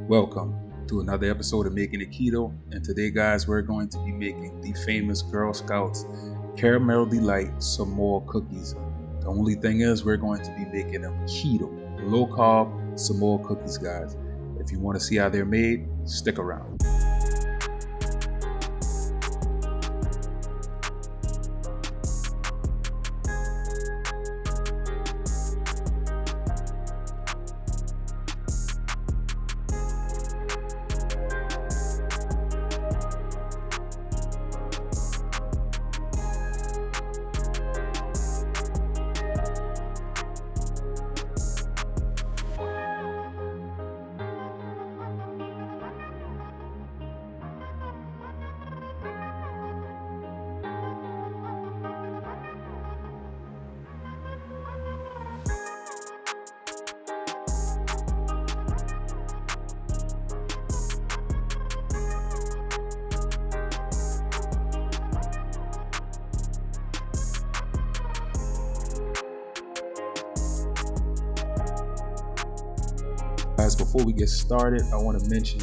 Welcome to another episode of Making It Keto, and today guys we're going to be making the famous Girl Scouts Caramel DeLites Samoa Cookies. The only thing is we're going to be making them keto, low carb Samoa Cookies guys. If you want to see how they're made, stick around. Guys, before we get started, I want to mention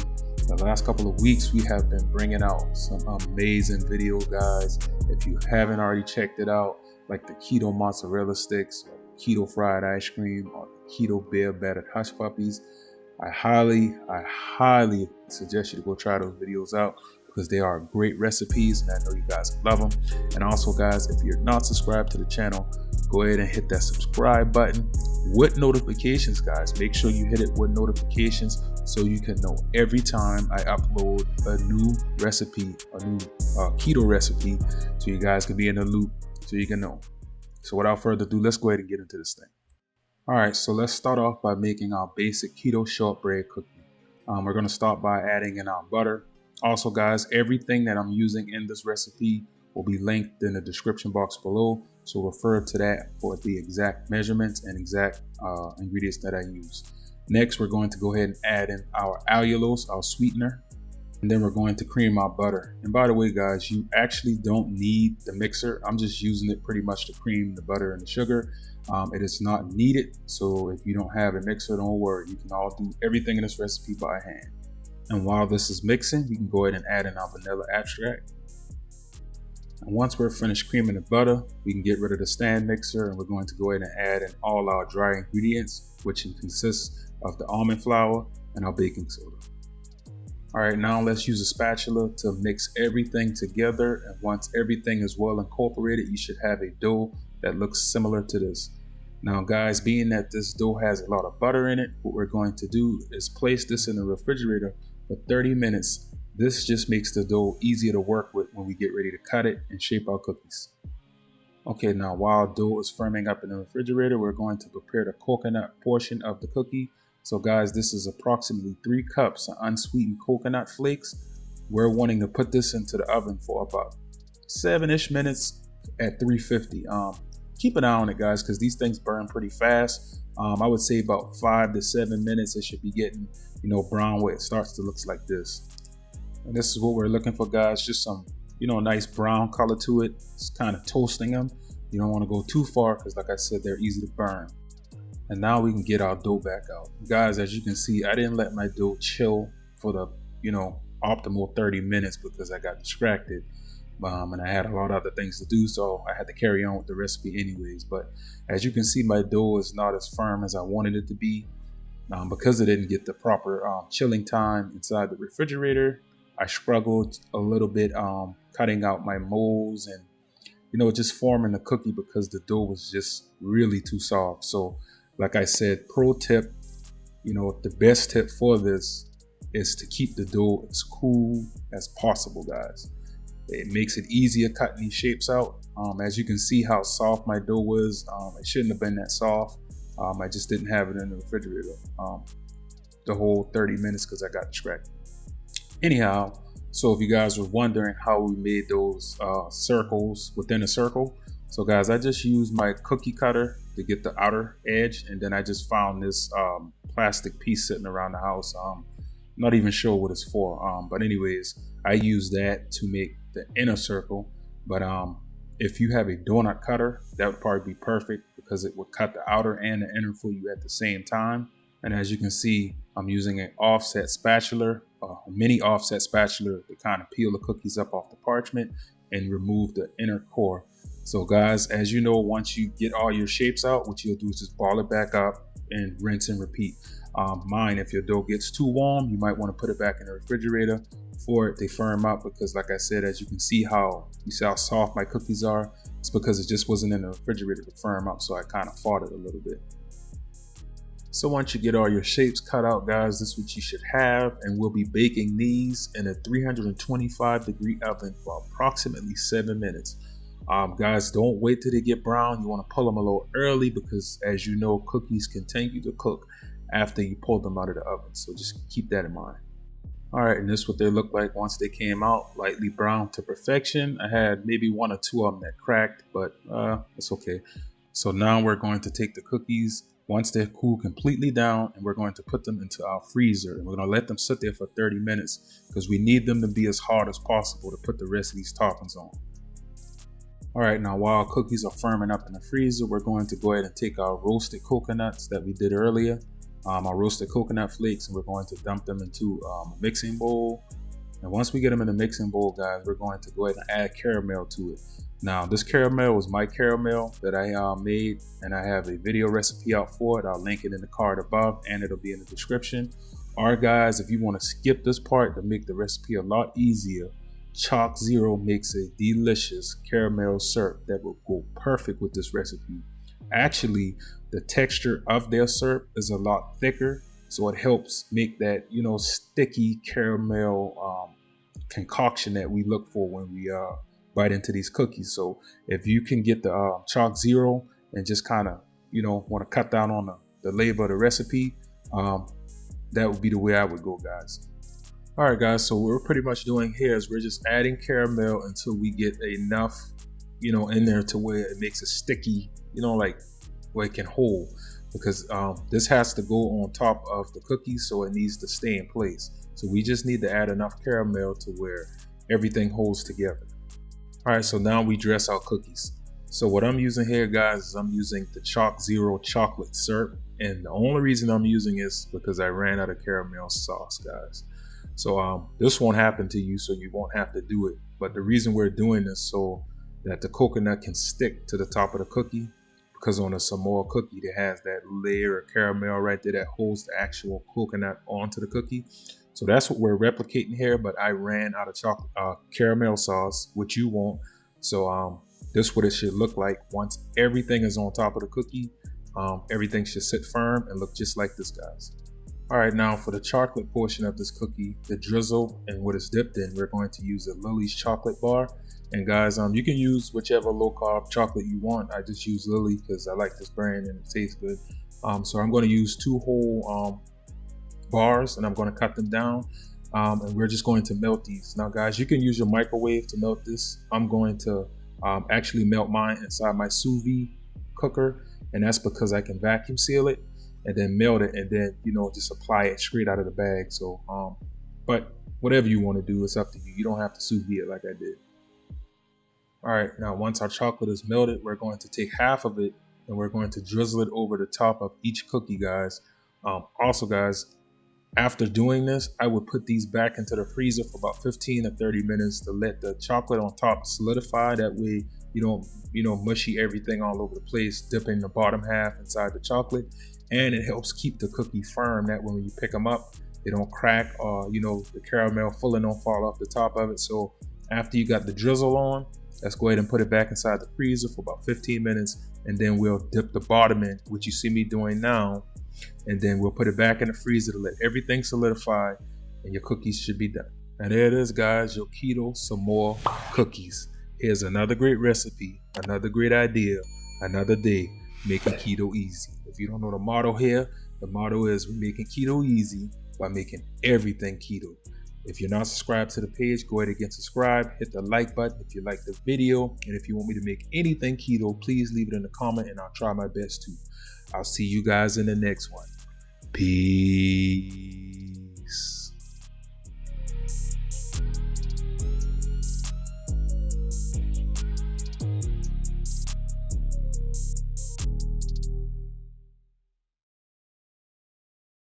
the last couple of weeks we have been bringing out some amazing videos, guys. If you haven't already checked it out, like the keto mozzarella sticks, or keto fried ice cream, or keto beer battered hush puppies, I highly suggest you to go try those videos out because they are great recipes and I know you guys love them. And also guys, if you're not subscribed to the channel, go ahead and hit that subscribe button with notifications, guys. Make sure you hit it with notifications so you can know every time I upload a new recipe, a new keto recipe, so you guys can be in the loop, so you can know. So without further ado, let's go ahead and get into this thing. All right, so let's start off by making our basic keto shortbread cookie. We're going to start by adding in our butter. Also guys, everything that I'm using in this recipe will be linked in the description box below, so refer to that for the exact measurements and exact ingredients that I use. Next, we're going to go ahead and add in our allulose, our sweetener, and then we're going to cream our butter. And by the way guys, you actually don't need the mixer. I'm just using it pretty much to cream the butter and the sugar. It is not needed, so if you don't have a mixer, don't worry. You can all do everything in this recipe by hand. And while this is mixing, we can go ahead and add in our vanilla extract. And once we're finished creaming the butter, we can get rid of the stand mixer and we're going to go ahead and add in all our dry ingredients, which consists of the almond flour and our baking soda. All right, now let's use a spatula to mix everything together. And once everything is well incorporated, you should have a dough that looks similar to this. Now guys, being that this dough has a lot of butter in it, what we're going to do is place this in the refrigerator for 30 minutes. This just makes the dough easier to work with when we get ready to cut it and shape our cookies. Okay, now while dough is firming up in the refrigerator, we're going to prepare the coconut portion of the cookie. So guys, this is approximately 3 cups of unsweetened coconut flakes. We're wanting to put this into the oven for about 7-ish minutes at 350. Keep an eye on it guys, because these things burn pretty fast. I would say about 5 to 7 minutes it should be getting, brown where it starts to look like this. And this is what we're looking for guys, just some, nice brown color to it. It's kind of toasting them. You don't want to go too far because like I said, they're easy to burn. And now we can get our dough back out. Guys, as you can see, I didn't let my dough chill for the, optimal 30 minutes because I got distracted. And I had a lot of other things to do, so I had to carry on with the recipe anyways. But as you can see, my dough is not as firm as I wanted it to be because it didn't get the proper chilling time inside the refrigerator. I struggled a little bit cutting out my molds and just forming the cookie because the dough was just really too soft. So like I said, pro tip, the best tip for this is to keep the dough as cool as possible, guys. It makes it easier cutting these shapes out. As you can see how soft my dough was, it shouldn't have been that soft. I just didn't have it in the refrigerator the whole 30 minutes because I got distracted. Anyhow, so if you guys were wondering how we made those circles within a circle, so guys, I just used my cookie cutter to get the outer edge, and then I just found this plastic piece sitting around the house. Not even sure what it's for, but anyways, I use that to make the inner circle. But if you have a donut cutter, that would probably be perfect because it would cut the outer and the inner for you at the same time. And as you can see, I'm using an offset spatula, a mini offset spatula to kind of peel the cookies up off the parchment and remove the inner core. So guys, as you know, once you get all your shapes out, what you'll do is just ball it back up and rinse and repeat. Mine, if your dough gets too warm, you might want to put it back in the refrigerator for it to firm up, because like I said, as you can see how soft my cookies are, it's because it just wasn't in the refrigerator to firm up, so I kind of fought it a little bit. So once you get all your shapes cut out, guys, this is what you should have, and we'll be baking these in a 325-degree oven for approximately 7 minutes. Guys, don't wait till they get brown. You want to pull them a little early because, as you know, cookies continue to cook after you pull them out of the oven. So just keep that in mind. All right, and this is what they look like once they came out, lightly brown to perfection. I had maybe 1 or 2 of them that cracked, but it's okay. So now we're going to take the cookies once they're cooled completely down, and we're going to put them into our freezer. And we're going to let them sit there for 30 minutes because we need them to be as hard as possible to put the rest of these toppings on. All right, now while our cookies are firming up in the freezer, we're going to go ahead and take our roasted coconuts that we did earlier, our roasted coconut flakes, and we're going to dump them into a mixing bowl. And once we get them in the mixing bowl, guys, we're going to go ahead and add caramel to it. Now, this caramel was my caramel that I made, and I have a video recipe out for it. I'll link it in the card above, and it'll be in the description. All right, guys, if you want to skip this part to make the recipe a lot easier, Chalk Zero makes a delicious caramel syrup that will go perfect with this recipe. Actually, the texture of their syrup is a lot thicker, so it helps make that, sticky caramel concoction that we look for when we bite into these cookies. So if you can get the Chalk Zero and just kind of, want to cut down on the labor of the recipe, that would be the way I would go, guys. All right, guys, so what we're pretty much doing here is we're just adding caramel until we get enough, in there to where it makes it sticky, like where it can hold, because this has to go on top of the cookies, so it needs to stay in place. So we just need to add enough caramel to where everything holds together. All right, so now we dress our cookies. So what I'm using here, guys, is I'm using the Chalk Zero chocolate syrup. And the only reason I'm using is because I ran out of caramel sauce, guys. So this won't happen to you, so you won't have to do it. But the reason we're doing this so that the coconut can stick to the top of the cookie, because on a Samoa cookie, it has that layer of caramel right there that holds the actual coconut onto the cookie. So that's what we're replicating here, but I ran out of chocolate caramel sauce, which you won't. So this is what it should look like once everything is on top of the cookie. Everything should sit firm and look just like this, guys. All right, now for the chocolate portion of this cookie, the drizzle and what it's dipped in, we're going to use a Lily's chocolate bar. And guys, you can use whichever low-carb chocolate you want. I just use Lily because I like this brand and it tastes good. So I'm going to use 2 whole bars, and I'm going to cut them down, and we're just going to melt these. Now, guys, you can use your microwave to melt this. I'm going to actually melt mine inside my sous vide cooker, and that's because I can vacuum seal it and then melt it, and then just apply it straight out of the bag. So but whatever you want to do, it's up to you. You don't have to sous vide it like I did. All right, now once our chocolate is melted, we're going to take half of it and we're going to drizzle it over the top of each cookie, guys. Also, guys, after doing this, I would put these back into the freezer for about 15 to 30 minutes to let the chocolate on top solidify. That way you don't, mushy everything all over the place, dipping the bottom half inside the chocolate. And it helps keep the cookie firm. That way when you pick them up, they don't crack, or, the caramel filling don't fall off the top of it. So after you got the drizzle on, let's go ahead and put it back inside the freezer for about 15 minutes. And then we'll dip the bottom in, which you see me doing now. And then we'll put it back in the freezer to let everything solidify, and your cookies should be done. And there it is, guys, your keto Samoa cookies. Here's another great recipe, another great idea, another day making keto easy. If you don't know the motto here, the motto is we're making keto easy by making everything keto. If you're not subscribed to the page, go ahead and get subscribed. Hit the like button if you like the video. And if you want me to make anything keto, please leave it in the comment and I'll try my best to. I'll see you guys in the next one. Peace.